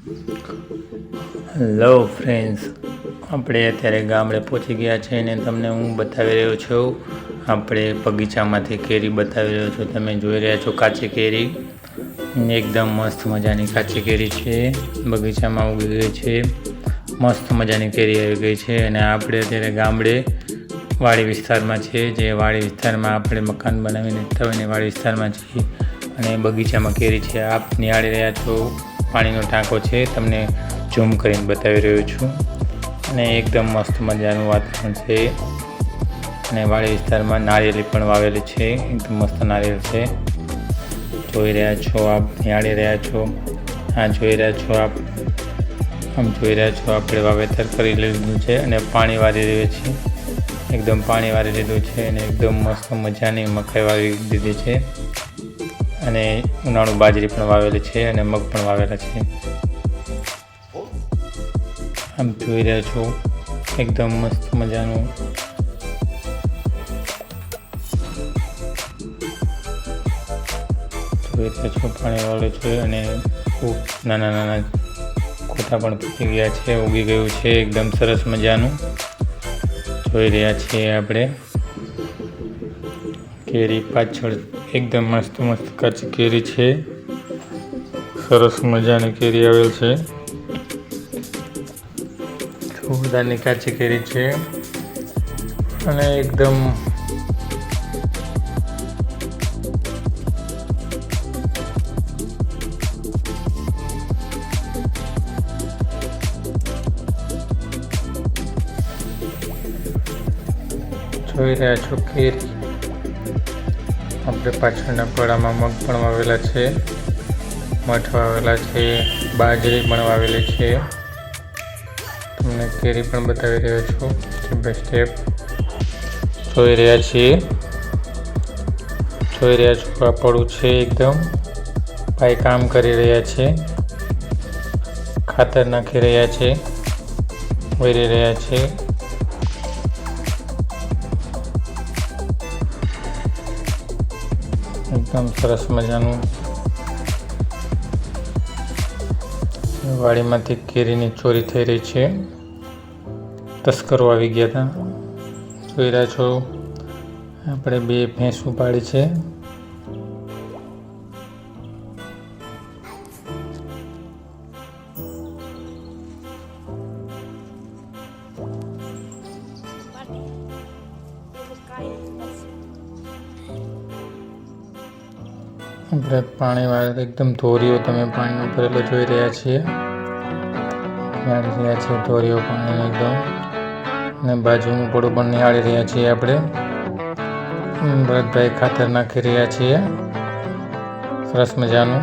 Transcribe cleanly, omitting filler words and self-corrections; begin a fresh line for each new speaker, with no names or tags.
Hello friends, આપણે અત્યારે ગામડે પહોંચી ગયા છે અને તમને હું બતાવી રહ્યો છું. આપણે બગીચામાંથી કેરી બતાવી રહ્યો છું. તમે જોઈ રહ્યા છો કાચી કેરી, એકદમ મસ્ત મજાની કાચી કેરી છે. બગીચામાં ઉગી ગઈ છે, મસ્ત મજાની કેરી આવી ગઈ છે. અને આપણે અત્યારે ગામડે વાડી વિસ્તારમાં છે, જે વાડી વિસ્તારમાં આપણે મકાન બનાવીને રહેતા હોય ને વાડી વિસ્તારમાં છીએ. અને બગીચામાં કેરી છે, આપ નિહાળી રહ્યા છો. પાણીનો ટાંકો છે, તમને ઝૂમ કરીને બતાવી રહ્યો છું. અને એકદમ મસ્ત મજાનું વાતાવરણ છે. અને વાડી વિસ્તારમાં નારિયેળી પણ વાવેલી છે, એકદમ મસ્ત નારિયેળ છે. જોઈ રહ્યા છો આપ, નિહાળી રહ્યા છો. જોઈ રહ્યા છો આપ, જોઈ રહ્યા છો આપણે વાવેતર કરી લીધું છે અને પાણી વાળી રહ્યું છે. એકદમ પાણી વાળી લીધું છે અને એકદમ મસ્ત મજાની મકાઈ વાવી દીધી છે. અને ઉનાળુ બાજરી પણ વાવેલી છે અને મગ પણ વાવેલા છે. આમ જોઈ રહ્યા છો એકદમ મસ્ત મજાનું જોઈ રહ્યા છો પાણી વાળું છે. અને ખૂબ નાના નાના કોટા પણ પકી ગયા છે, ઉગી ગયું છે એકદમ સરસ મજાનું. જોઈ રહ્યા છીએ આપણે કેરી પાછળ એકદમ મસ્ત મસ્ત કાચી કેરી છે. સરસ મજાની કેરી આવેલ છે, જોરદારની કાચી કેરી છે. અને એકદમ જોઈ રહ્યા છો કેરી. આપણે પાછળના પડામાં મગ પણ વાવેલા છે, મઠ વાવેલા છે, બાજરી પણ વાવેલી છે. તમને કેરી પણ બતાવી રહ્યો છું સ્ટેપ બાય સ્ટેપ. જોઈ રહ્યા છીએ, જોઈ રહ્યા છો આ પડું છે એકદમ. ભાઈ કામ કરી રહ્યા છે, ખાતર નાખી રહ્યા છે, વેરી રહ્યા છે. એકદમ સરસ મજાનું વાડીમાંથી કેરીની ચોરી થઈ રહી છે. તસ્કરો આવી ગયા હતા. જોઈ રહ્યા છો આપણે 2 ભેંસ ઉપાડી છે. આપણે પાણીવાળા એકદમ ધોરીઓ તમે પાણીનો ભરેલો જોઈ રહ્યા છીએ. નિહાળી રહ્યા છીએ ધોરીઓ પાણીનો એકદમ. અને બાજુનું પડું પણ નિહાળી રહ્યા છીએ આપણે. ભરતભાઈ ખાતર નાખી રહ્યા છીએ સરસ મજાનું.